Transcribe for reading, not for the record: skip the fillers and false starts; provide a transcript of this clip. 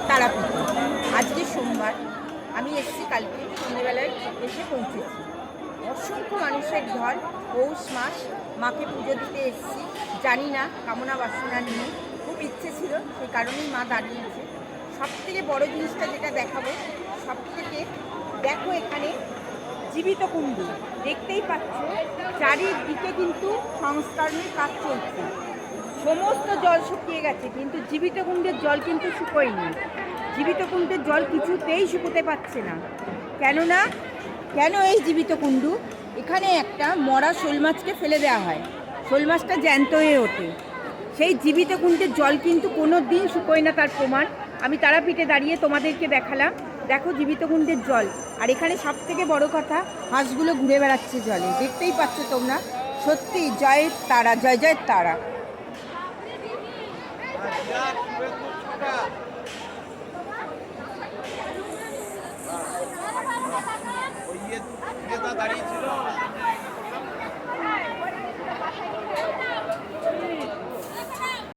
তারাপীঠ। আজকে সোমবার, আমি এসেছি কালকে সন্ধ্যেবেলায় এসে পৌঁছেছি। অসংখ্য মানুষের ঢল, পৌষ মাস, মাকে পুজো দিতে এসেছি। জানি না কামনা বাসনা নিয়ে, খুব ইচ্ছে ছিল, সেই কারণেই মা দাঁড়িয়েছে। সব থেকে বড় জিনিসটা যেটা দেখাবো, সব থেকে দেখো এখানে জীবিত কুণ্ডু দেখতেই পাচ্ছ, চারিদিকে কিন্তু সংস্করণের কাজ চলছে। সমস্ত জল শুকিয়ে গেছে, কিন্তু জীবিত কুণ্ডের জল কিন্তু শুকোয়নি। জীবিত কুণ্ডের জল কিছুতেই শুকোতে পারছে না। কেন এই জীবিত কুণ্ডু? এখানে একটা মরা শোল মাছকে ফেলে দেওয়া হয়, শোল মাছটা জ্যান্ত হয়ে ওঠে। সেই জীবিত কুণ্ডের জল কিন্তু কোনো দিন শুকোয় না, তার প্রমাণ আমি তারাপীঠে দাঁড়িয়ে তোমাদেরকে দেখালাম। দেখো জীবিত কুণ্ডের জল। আর এখানে সব থেকে বড় কথা, হাঁসগুলো ঘুরে বেড়াচ্ছে জলে, দেখতেই পাচ্ছ তোমরা। সত্যি জয়ের তারা, জয় জয়ের তারা। দাঁড়িয়েছিল